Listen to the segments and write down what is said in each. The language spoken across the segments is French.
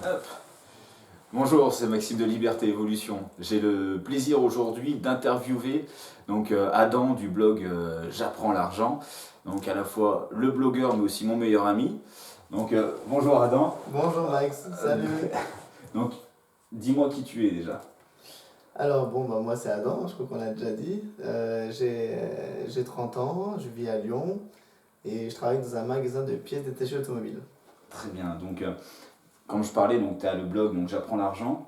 Hop. Bonjour, c'est Maxime de Liberté Évolution. J'ai le plaisir aujourd'hui d'interviewer Adam du blog J'apprends l'argent. Donc à la fois le blogueur mais aussi mon meilleur ami. Bonjour Adam. Bonjour Max, salut. Donc dis-moi qui tu es déjà. Alors bon, bah, moi c'est Adam, je crois qu'on l'a déjà dit. J'ai 30 ans, je vis à Lyon et je travaille dans un magasin de pièces détachées automobiles. Très bien. Quand je parlais, tu as le blog J'apprends l'argent.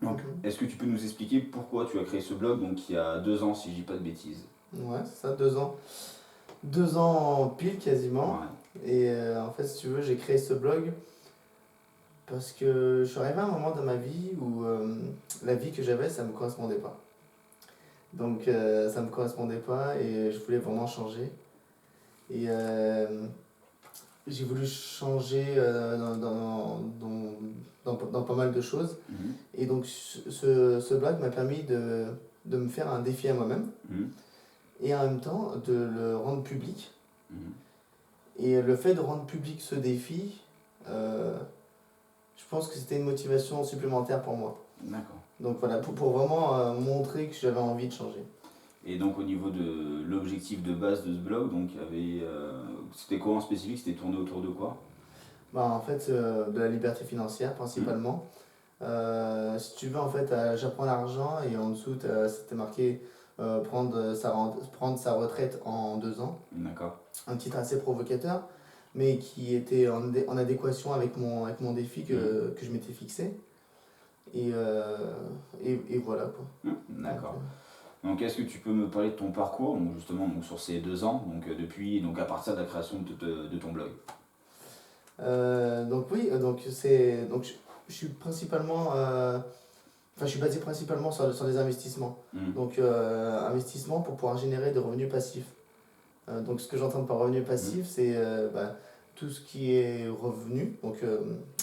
Donc Mhm. est-ce que tu peux nous expliquer pourquoi tu as créé ce blog il y a 2 ans si je dis pas de bêtises. Ouais, c'est ça, 2 ans. 2 ans pile quasiment. Ouais. Et en fait, si tu veux, j'ai créé ce blog parce que je suis arrivé à un moment dans ma vie où la vie que j'avais, ça me correspondait pas. Donc ça me correspondait pas et je voulais vraiment changer. Et j'ai voulu changer dans pas mal de choses. Mhm. Et donc ce blog m'a permis de me faire un défi à moi-même Mhm. et en même temps de le rendre public. Mhm. Et le fait de rendre public ce défi, je pense que c'était une motivation supplémentaire pour moi. D'accord. Donc voilà, pour vraiment montrer que j'avais envie de changer. Et donc au niveau de l'objectif de base de ce blog, c'était quoi en spécifique? C'était tourné autour de quoi? Bah, en fait, de la liberté financière principalement. Si tu veux, en fait, j'apprends l'argent et en dessous, c'était marqué prendre sa retraite en 2 ans. D'accord. Un titre assez provocateur, mais qui était en adéquation avec mon défi que je m'étais fixé. Et, euh, et voilà quoi. D'accord. Donc, Donc est-ce que tu peux me parler de ton parcours, justement sur ces 2 ans, depuis à partir de la création de ton blog? donc oui, je suis principalement, je suis basé principalement sur les investissements. Mhm. Donc investissement pour pouvoir générer des revenus passifs. Donc ce que j'entends par revenu passif, c'est tout ce qui est revenu, donc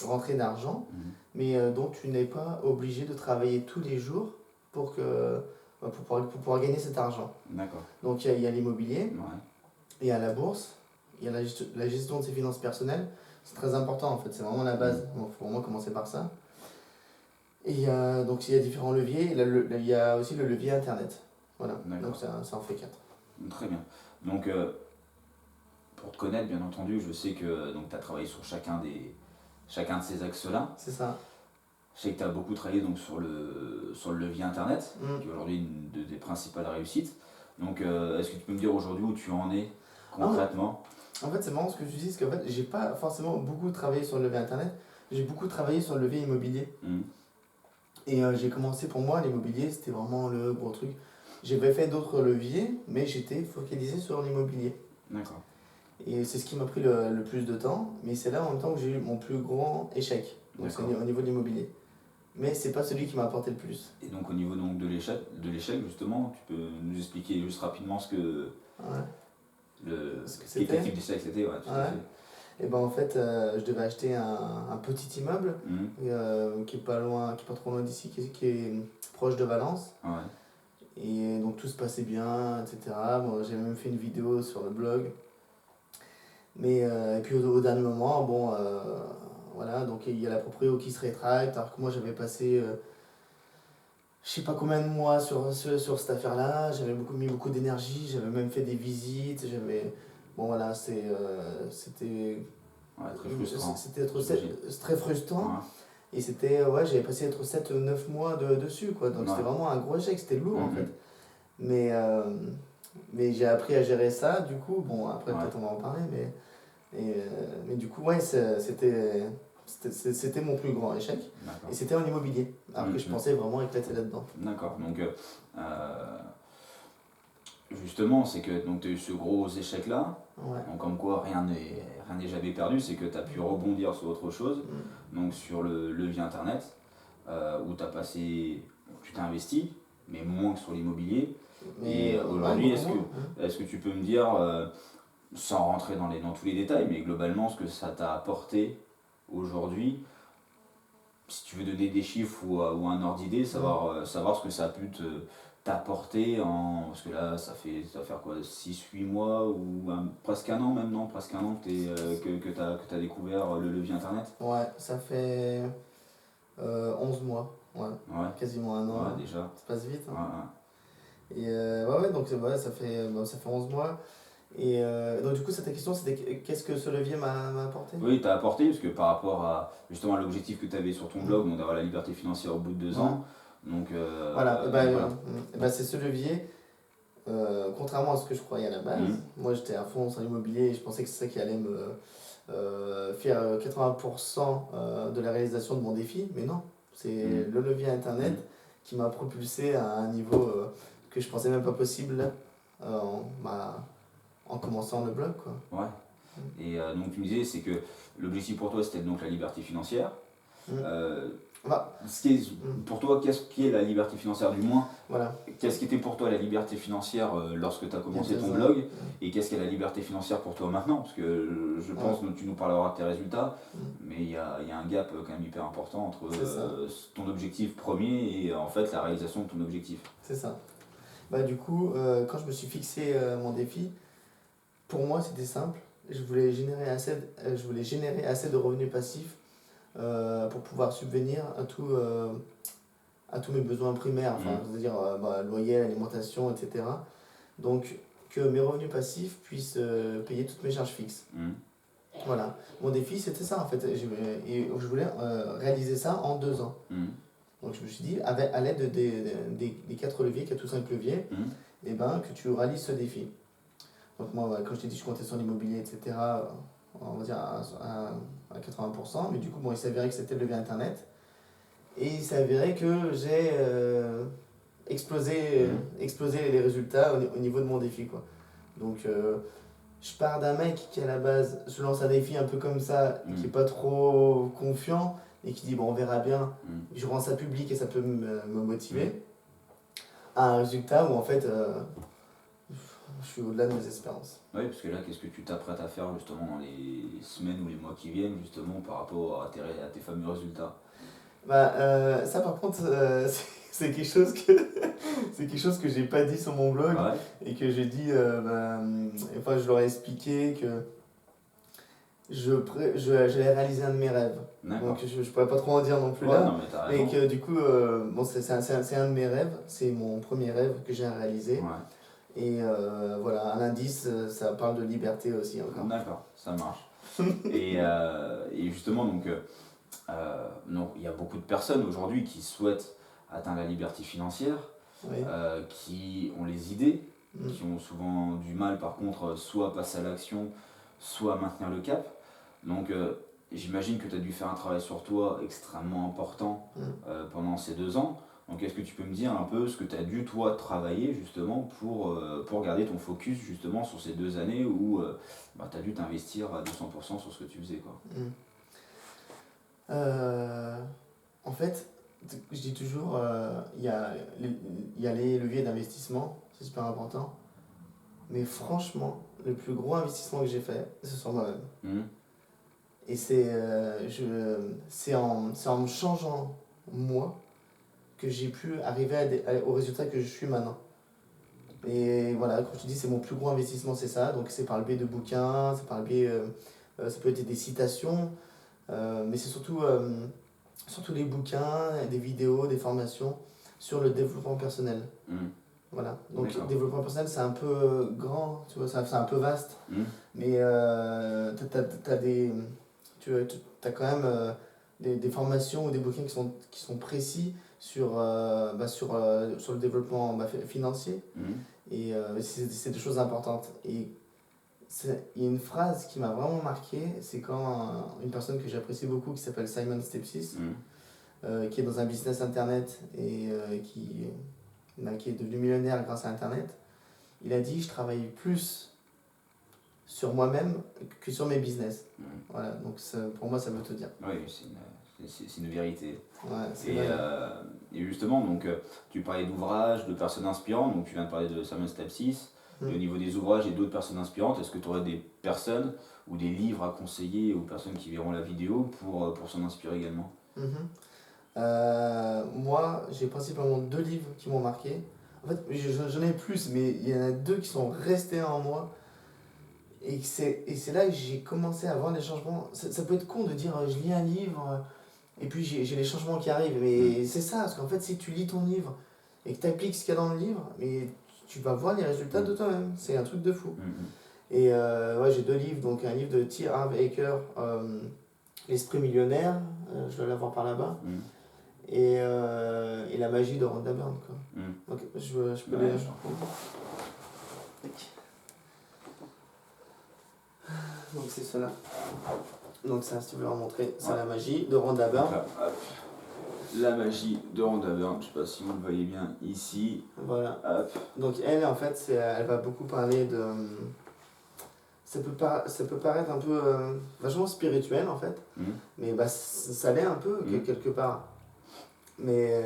rentrée d'argent, Mhm. mais dont tu n'es pas obligé de travailler tous les jours pour pouvoir gagner cet argent. D'accord. Donc il y a l'immobilier, Ouais. il y a la bourse, il y a la gestion de ses finances personnelles. C'est très important en fait, c'est vraiment la base. Donc il faut vraiment commencer par ça. Et donc il y a différents leviers, il y a aussi le levier internet. Voilà, D'accord. donc ça en fait 4. Très bien. Donc pour te connaître, bien entendu, je sais que tu as travaillé sur chacun de ces axes-là. C'est ça. Je sais que tu as beaucoup travaillé sur le levier internet, Mm. qui est aujourd'hui une de tes principales réussites. Donc est-ce que tu peux me dire aujourd'hui où tu en es concrètement? En fait, c'est marrant ce que tu dis, parce qu'en fait, j'ai pas forcément beaucoup travaillé sur le levier internet, j'ai beaucoup travaillé sur le levier immobilier. Mhm. Et j'ai commencé pour moi, l'immobilier, c'était vraiment le gros truc. J'avais fait d'autres leviers, mais j'étais focalisé sur l'immobilier. D'accord. Et c'est ce qui m'a pris le plus de temps, mais c'est là en même temps que j'ai eu mon plus grand échec, donc c'est D'accord. au niveau de l'immobilier. Mais c'est pas celui qui m'a apporté le plus. Et donc au niveau de l'échec justement, tu peux nous expliquer juste rapidement Ouais. Ce que quel c'était. type d'échec c'était, ouais, tout à Ouais. fait. Et ben en fait, je devais acheter un petit immeuble Mhm. qui est pas loin, qui est pas trop loin d'ici, qui est proche de Valence. Ouais. Et donc tout se passait bien, etc. Bon, j'ai même fait une vidéo sur le blog. Mais et puis au dernier moment, bon, voilà, donc il y a la proprio qui se rétracte, alors que moi j'avais passé je sais pas combien de mois sur cette affaire-là, j'avais mis beaucoup d'énergie, j'avais même fait des visites, bon voilà, c'était Ouais, très frustrant. c'était très frustrant. Ouais. Et j'avais passé entre 7 ou 9 mois dessus, quoi. Donc c'était Ouais. vraiment un gros échec, c'était lourd en Mhm. fait. Mais, mais j'ai appris à gérer ça, du coup, bon, après Ouais. peut-être on va en parler, mais du coup, ouais, c'était mon plus grand échec. D'accord. Et c'était en immobilier, alors que je Mhm. pensais vraiment éclater là-dedans. D'accord. Justement, c'est que tu as eu ce gros échec-là. Ouais. Donc comme quoi rien n'est jamais perdu, c'est que tu as pu rebondir sur autre chose, Mm. donc sur le levier internet, où tu t'es investi, mais moins que sur l'immobilier. Mais Et aujourd'hui, ouais, beaucoup moins. est-ce que tu peux me dire, sans rentrer dans tous les détails, mais globalement ce que ça t'a apporté aujourd'hui, si tu veux donner des chiffres ou un ordre d'idée, savoir ce que ça a pu t'apporter parce que là ça va faire quoi, 6-8 mois ou presque un an même, non, presque un an que t'as découvert le levier internet. Ouais, ça fait. 11 mois, ouais, Ouais, quasiment un an, ouais, déjà. ça passe vite. Ouais, Hein. ouais. Et ouais, donc ouais, ça fait 11 mois. Et donc du coup, ta question, c'était qu'est-ce que ce levier m'a apporté? Oui, t'as apporté, parce que par rapport à justement à l'objectif que tu avais sur ton Mhm. blog, donc d'avoir la liberté financière au bout de 2 ans, donc, Voilà, voilà. et ben, c'est ce levier, contrairement à ce que je croyais à la base. Mhm. Moi, j'étais à fond sur l'immobilier et je pensais que c'est ça qui allait me faire 80% de la réalisation de mon défi, mais non, c'est Mhm. le levier Internet Mhm. qui m'a propulsé à un niveau que je pensais même pas possible en commençant le blog, quoi. Ouais. Et donc tu me disais, c'est que l'objectif pour toi, c'était donc la liberté financière. Mm. Euh, Bah, pour toi, qu'est-ce qui est la liberté financière du moins? voilà, Qu'est-ce qui était pour toi la liberté financière lorsque tu as il y a commencé 2 ton ans. blog? Et qu'est-ce qu'est la liberté financière pour toi maintenant? Parce que je pense que tu nous parleras de tes résultats, Mm. mais il y a un gap quand même hyper important entre C'est ça, ton objectif premier et en fait la réalisation de ton objectif. c'est ça. Bah, du coup, quand je me suis fixé mon défi, pour moi, c'était simple. Je voulais générer assez de revenus passifs pour pouvoir subvenir à tous mes besoins primaires, enfin, Mhm. c'est-à-dire loyer, alimentation, etc. Donc, que mes revenus passifs puissent payer toutes mes charges fixes. Mhm. Voilà. Mon défi, c'était ça, en fait. Et je voulais réaliser ça en 2 ans. Mhm. Donc, je me suis dit, à l'aide des 4 leviers, 4 ou 5 leviers, Mhm. eh ben, que tu réalises ce défi. Donc, moi, comme je t'ai dit, je comptais sur l'immobilier, etc. On va dire à 80%. Mais du coup, bon, il s'avérait que c'était le levier Internet. Et il s'avérait que j'ai explosé les résultats au niveau de mon défi, quoi. Donc, je pars d'un mec qui, à la base, se lance un défi un peu comme ça, et qui est pas trop confiant, et qui dit, bon, on verra bien, Mhm. je rends ça public et ça peut me motiver, à un résultat où, en fait, je suis au-delà de mes espérances. Oui, parce que là, qu'est-ce que tu t'apprêtes à faire justement dans les semaines ou les mois qui viennent, justement par rapport à tes fameux résultats? Bah, ça, par contre, c'est quelque chose que c'est quelque chose que j'ai pas dit sur mon blog Ouais, et que j'ai dit, enfin, je leur ai expliqué que j'allais réaliser un de mes rêves. d'accord. Donc je pourrais pas trop en dire non plus Ouais, là, non, mais t'as mais raison. que du coup, bon, c'est un de mes rêves, c'est mon premier rêve que j'ai réalisé. Ouais, Et voilà, un indice, ça parle de liberté aussi encore. d'accord, ça marche. Et justement, donc, il y a beaucoup de personnes aujourd'hui qui souhaitent atteindre la liberté financière, Oui. qui ont les idées, Mm. qui ont souvent du mal par contre soit à passer à l'action, soit à maintenir le cap. Donc j'imagine que tu as dû faire un travail sur toi extrêmement important Mm. pendant ces 2 ans. Donc est-ce que tu peux me dire un peu ce que tu as dû toi travailler justement pour garder ton focus justement sur ces 2 années où tu as dû t'investir à 200% sur ce que tu faisais quoi. Mm. En fait, je dis toujours, il y a les leviers d'investissement, c'est super important. Mais franchement, le plus gros investissement que j'ai fait, c'est sur moi-même. Mhm. Et c'est en me changeant, moi, que j'ai pu arriver au résultat que je suis maintenant. Et voilà, comme je te dis, c'est mon plus gros investissement, c'est ça. Donc c'est par le biais de bouquins, c'est par le biais, ça peut être des citations, mais c'est surtout des bouquins, des vidéos, des formations sur le développement personnel. Mhm. Voilà. Donc D'accord. développement personnel, c'est un peu grand, tu vois, c'est un peu vaste. Mhm. Mais t'as quand même des formations ou des bouquins qui sont précis sur le développement financier. Mhm. Et c'est des choses importantes. Et il y a une phrase qui m'a vraiment marqué, c'est quand une personne que j'apprécie beaucoup qui s'appelle Simon Stepsis, Mhm. qui est dans un business internet et qui est devenu millionnaire grâce à internet, il a dit je travaille plus sur moi-même que sur mes business. Mhm. Voilà, donc pour moi ça veut tout dire. Oui, c'est une vérité. Ouais, c'est Et, vrai. et justement, donc, tu parlais d'ouvrages, de personnes inspirantes, donc tu viens de parler de Samuel Stepsis. Et au niveau des ouvrages et d'autres personnes inspirantes, est-ce que tu aurais des personnes ou des livres à conseiller aux personnes qui verront la vidéo pour s'en inspirer également? Mhm. Moi, j'ai principalement 2 livres qui m'ont marqué. En fait, j'en ai plus, mais il y en a 2 qui sont restés en moi. Et c'est là que j'ai commencé à voir les changements. Ça peut être con de dire je lis un livre, et puis j'ai les changements qui arrivent. Mais c'est ça, parce qu'en fait, si tu lis ton livre et que tu appliques ce qu'il y a dans le livre, mais tu vas voir les résultats de toi-même. C'est un truc de fou. Et ouais, j'ai 2 livres, donc un livre de T. Harv Eker, L'Esprit millionnaire, je dois l'avoir par là-bas, et La magie de Rhonda Byrne, quoi. Donc je peux Ouais, les... je Donc c'est cela. Donc ça, si tu veux leur montrer, c'est La magie de Rhonda Byrne. Hop. La magie de Rhonda Byrne, je sais pas si vous le voyez bien ici. Voilà. Hop. Donc elle, en fait, elle va beaucoup parler de... Ça peut paraître un peu vachement spirituel, en fait, mais bah, ça l'est un peu, quelque part. Mais,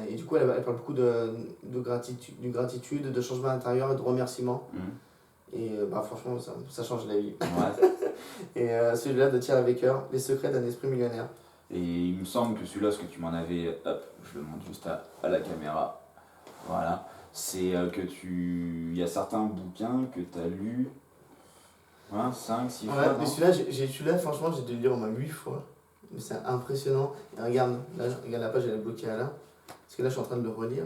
et du coup, elle parle beaucoup de gratitude, de changement intérieur et de remerciement. Et bah, franchement, ça change la vie. Ouais. Et celui-là de T. Harv Eker, Les secrets d'un esprit millionnaire. Et il me semble que celui-là, ce que tu m'en avais, hop, je le montre juste à la caméra. Voilà. C'est que il y a certains bouquins que tu as lus 5, 6 fois. Ouais, mais celui-là, franchement, j'ai dû le lire au moins 8 fois. Mais c'est impressionnant. Et regarde, là, regarde la page, elle est bloquée là. Parce que là, je suis en train de le relire.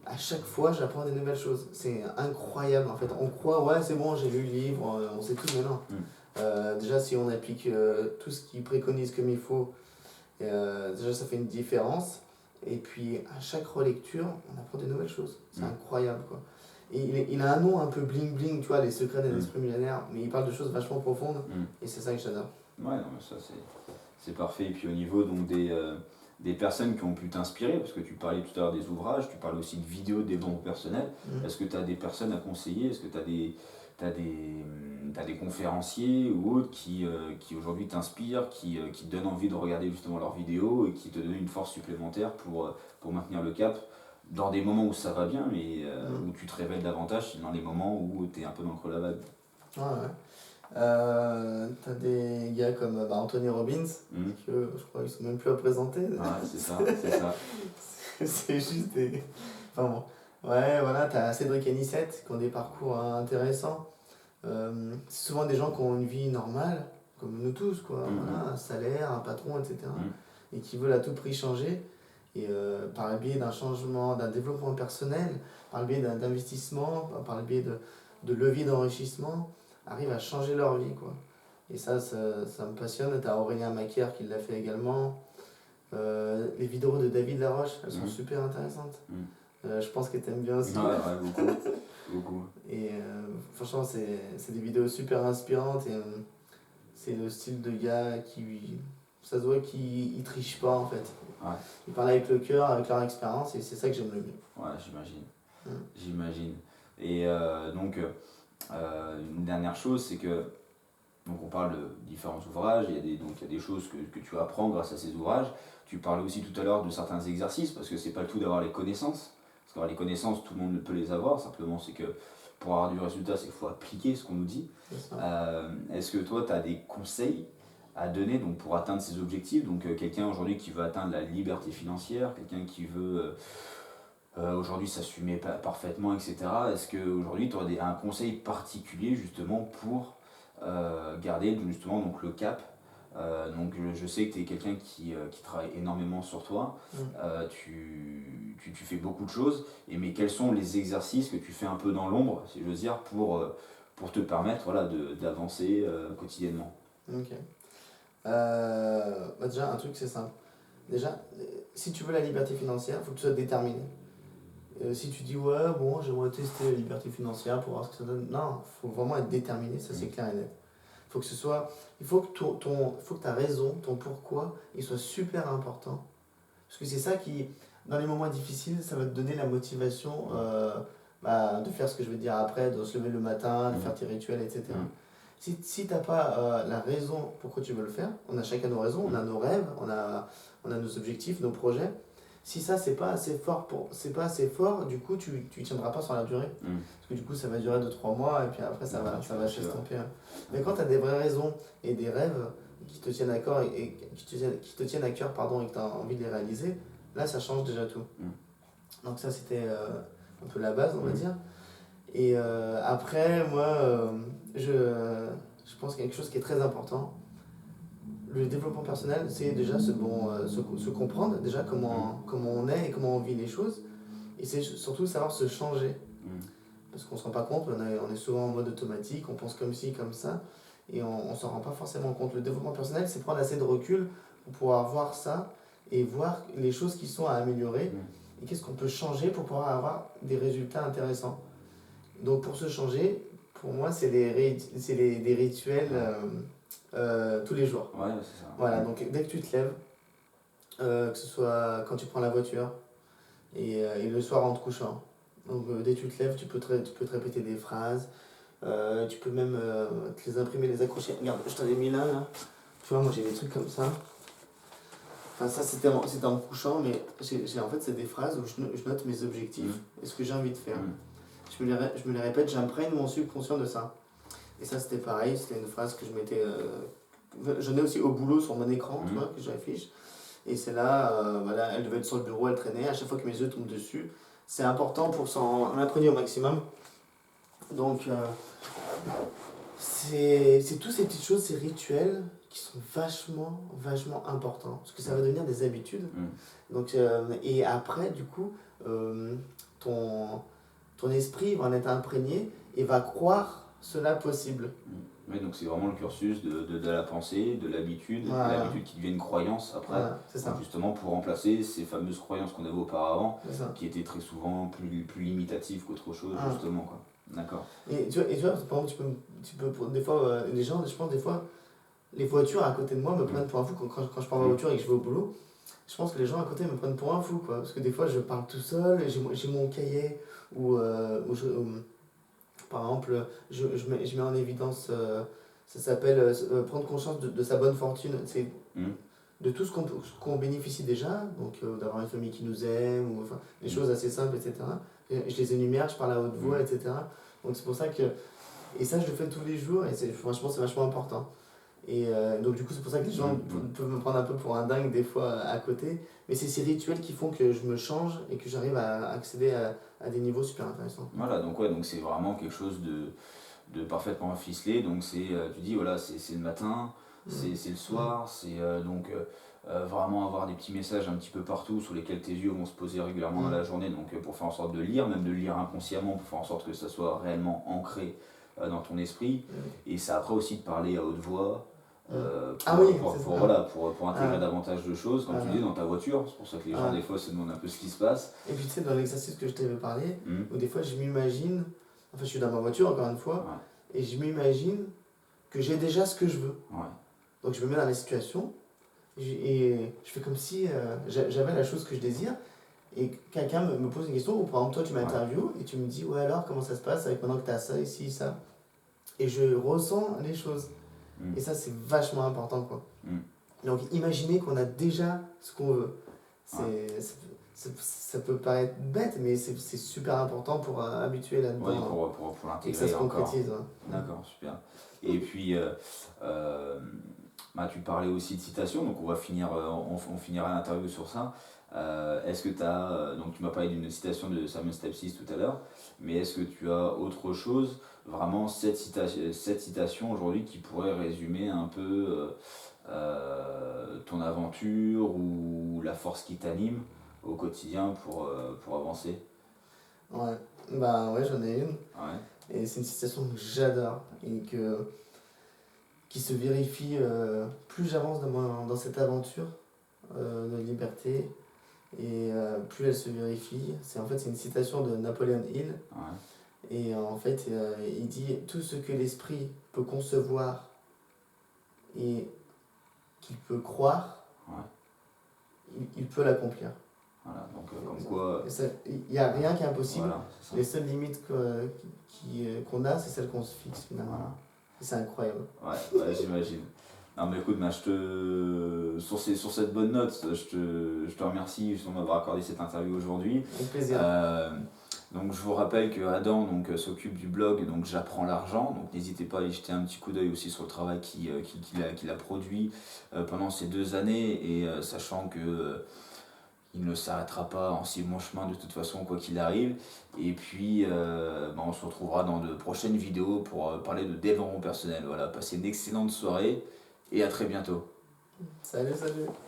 À chaque fois, j'apprends des nouvelles choses. C'est incroyable, en fait. On croit, ouais, c'est bon, j'ai lu le livre, on sait tout, mais non. Déjà, si on applique tout ce qu'il préconise comme il faut, déjà, ça fait une différence. Et puis, à chaque relecture, on apprend des nouvelles choses. C'est incroyable, quoi. Et il a un nom un peu bling bling, tu vois, Les secrets d'un esprit millénaire, mais il parle de choses vachement profondes, et c'est ça que j'adore. Ouais, non, mais ça c'est parfait. Et puis au niveau donc, des personnes qui ont pu t'inspirer, parce que tu parlais tout à l'heure des ouvrages, tu parlais aussi de vidéos de développement personnel. Est-ce que tu as des personnes à conseiller? Est-ce que tu as des conférenciers ou autres qui aujourd'hui t'inspirent, qui te donnent envie de regarder justement leurs vidéos et qui te donnent une force supplémentaire pour maintenir le cap dans des moments où ça va bien, mais où tu te révèles davantage, c'est dans les moments où tu es un peu dans le creux de la vague? Ouais. T'as des gars comme Anthony Robbins, que je crois qu'ils sont même plus à présenter. Ouais, c'est ça, c'est ça. C'est juste des... Enfin bon. Ouais, voilà, t'as Cédric Anissette qui ont des parcours intéressants. C'est souvent des gens qui ont une vie normale, comme nous tous, quoi. Voilà, un salaire, un patron, etc. Et qui veulent à tout prix changer. Et par le biais d'un changement, d'un développement personnel, par le biais d'investissement, par le biais de leviers d'enrichissement, arrivent à changer leur vie, quoi. Et ça me passionne. T'as Aurélien Macaire qui l'a fait également. Les vidéos de David Laroche, elles sont super intéressantes. Je pense que t'aimes bien aussi. Ouais, beaucoup. Et franchement, c'est des vidéos super inspirantes. Et c'est le style de gars qui... Ça se voit qu'il triche pas, en fait. Ouais. Ils parlent avec le cœur, avec leur expérience, et c'est ça que j'aime le mieux. Ouais, j'imagine. Et donc, une dernière chose, c'est que donc on parle de différents ouvrages, il y a des choses que tu apprends grâce à ces ouvrages. Tu parlais aussi tout à l'heure de certains exercices, parce que c'est pas le tout d'avoir les connaissances. Parce qu'avoir les connaissances, tout le monde ne peut les avoir, simplement c'est que pour avoir du résultat, c'est qu'il faut appliquer ce qu'on nous dit. Est-ce que toi, tu as des conseils à donner donc, pour atteindre ces objectifs? Donc quelqu'un aujourd'hui qui veut atteindre la liberté financière, quelqu'un qui veut aujourd'hui s'assumer parfaitement, etc. Est-ce qu'aujourd'hui, tu aurais un conseil particulier justement pour garder justement donc, le cap? Donc je sais que tu es quelqu'un qui travaille énormément sur toi, tu fais beaucoup de choses, mais quels sont les exercices que tu fais un peu dans l'ombre, si je veux dire, pour te permettre voilà, d'avancer quotidiennement? Ok. Déjà, un truc, c'est simple. Déjà, si tu veux la liberté financière, il faut que tu sois déterminé. Si tu dis, ouais, bon, j'aimerais tester la liberté financière pour voir ce que ça donne. Non, il faut vraiment être déterminé, ça c'est clair et net. Il faut que ta raison, ton pourquoi, il soit super important. Parce que c'est ça qui, dans les moments difficiles, ça va te donner la motivation de faire ce que je vais dire après, de se lever le matin, de faire tes rituels, etc. Si tu n'as pas la raison pourquoi tu veux le faire, on a chacun nos raisons, on a nos rêves, on a nos objectifs, nos projets. Si ça, c'est pas assez fort, du coup, tu tiendras pas sur la durée. Parce que du coup, ça va durer 2-3 mois et puis après, ça va s'estomper. Mais quand tu as des vraies raisons et des rêves qui te tiennent à cœur et que tu as envie de les réaliser, là, ça change déjà tout. Donc ça, c'était un peu la base, on va dire. Et après, moi, je pense qu'il y a quelque chose qui est très important. le développement personnel, c'est déjà se comprendre, déjà comment on est et comment on vit les choses. Et c'est surtout savoir se changer. Mm. Parce qu'on ne se rend pas compte, on est souvent en mode automatique, on pense comme ci, comme ça, et on ne s'en rend pas forcément compte. Le développement personnel, c'est prendre assez de recul pour pouvoir voir ça et voir les choses qui sont à améliorer Mm. et qu'est-ce qu'on peut changer pour pouvoir avoir des résultats intéressants. Donc pour se changer, pour moi, c'est des rituels tous les jours. Ouais, c'est ça. Voilà, donc dès que tu te lèves, que ce soit quand tu prends la voiture et le soir en te couchant. Donc dès que tu te lèves, tu peux te répéter des phrases, tu peux même te les imprimer, les accrocher. Regarde, je t'en ai mis là. Tu vois, moi j'ai des trucs comme ça. Enfin ça c'était en me couchant, mais en fait c'est des phrases où je note mes objectifs et ce que j'ai envie de faire. Je me les répète, j'imprègne mon subconscient de ça. Et ça c'était pareil, c'était une phrase que je mettais... j'en ai aussi au boulot sur mon écran, tu vois, que je réfléchis. Et c'est là, voilà, elle devait être sur le bureau, elle traînait, à chaque fois que mes yeux tombent dessus. C'est important pour s'en imprégner au maximum. Donc, c'est toutes ces petites choses, ces rituels qui sont vachement importants. Parce que ça va devenir des habitudes. Donc, et après, du coup, ton esprit va en être imprégné et va croire cela possible. Oui, donc c'est vraiment le cursus de la pensée, de l'habitude, Voilà. l'habitude qui devient une croyance après, Voilà, c'est ça. donc justement pour remplacer ces fameuses croyances qu'on avait auparavant, C'est ça. qui étaient très souvent plus limitatives qu'autre chose, justement, quoi. D'accord. Et tu vois, par exemple, des fois, les gens, je pense, des fois, les voitures à côté de moi me prennent pour un fou. Quand je prends ma voiture et que je vais au boulot, je pense que les gens à côté me prennent pour un fou, quoi. Parce que des fois, je parle tout seul, et j'ai mon cahier, par exemple, je mets en évidence, ça s'appelle prendre conscience de sa bonne fortune. C'est de tout ce qu'on bénéficie déjà, donc d'avoir une famille qui nous aime, ou enfin, des choses assez simples, etc. Et je les énumère, je parle à haute voix, etc. Donc c'est pour ça que... Et ça, je le fais tous les jours, et franchement, c'est vachement important. Et donc du coup, c'est pour ça que les gens peuvent me prendre un peu pour un dingue des fois à côté. Mais c'est ces rituels qui font que je me change et que j'arrive à accéder à des niveaux super intéressants. Voilà, donc ouais, donc c'est vraiment quelque chose de parfaitement ficelé. Donc c'est, tu dis, voilà, c'est le matin, c'est le soir, c'est donc vraiment avoir des petits messages un petit peu partout sur lesquels tes yeux vont se poser régulièrement dans la journée. Donc pour faire en sorte de lire, même de lire inconsciemment, pour faire en sorte que ça soit réellement ancré dans ton esprit. Et ça après aussi de parler à haute voix. Pour intégrer davantage de choses, comme tu dis, dans ta voiture. C'est pour ça que les gens, des fois, se demandent un peu ce qui se passe. Et puis, tu sais, dans l'exercice que je t'avais parlé, où des fois, je m'imagine, enfin, je suis dans ma voiture, encore une fois, et je m'imagine que j'ai déjà ce que je veux. Donc, je me mets dans la situation, et je fais comme si j'avais la chose que je désire, et quelqu'un me pose une question, ou par exemple, toi, tu m'interviews, et tu me dis, ouais, alors, comment ça se passe avec maintenant que tu as ça, ici, ça. Et je ressens les choses. Et ça, c'est vachement important, quoi. Donc, imaginez qu'on a déjà ce qu'on veut. Ça peut paraître bête, mais c'est super important pour habituer là-dedans. Oui, pour l'intégrer. Et que ça se concrétise. D'accord, super. Et puis, tu parlais aussi de citation, donc on finira l'interview sur ça. Est-ce que tu as, donc tu m'as parlé d'une citation de Samuel Stepsis tout à l'heure, mais est-ce que tu as autre chose, vraiment cette citation aujourd'hui qui pourrait résumer un peu ton aventure ou la force qui t'anime au quotidien pour avancer? Ouais, j'en ai une. Et c'est une citation que j'adore et qui se vérifie plus j'avance dans cette aventure de liberté. Et plus elle se vérifie, c'est une citation de Napoleon Hill. Et en fait, il dit tout ce que l'esprit peut concevoir et qu'il peut croire, il peut l'accomplir. Voilà, donc comme quoi... Il n'y a rien qui est impossible. Voilà, les seules limites qu'on a, c'est celles qu'on se fixe finalement. Voilà. Et c'est incroyable. Ouais, j'imagine. Non mais écoute, sur cette bonne note, je te remercie de m'avoir accordé cette interview aujourd'hui. Avec plaisir. Donc je vous rappelle que Adam s'occupe du blog donc J'apprends l'argent, donc n'hésitez pas à y jeter un petit coup d'œil aussi sur le travail qu'il a produit pendant ces 2 années, et sachant que il ne s'arrêtera pas en si bon chemin de toute façon quoi qu'il arrive. Et puis on se retrouvera dans de prochaines vidéos pour parler de développement personnel. Voilà, passez une excellente soirée et à très bientôt. Salut, salut.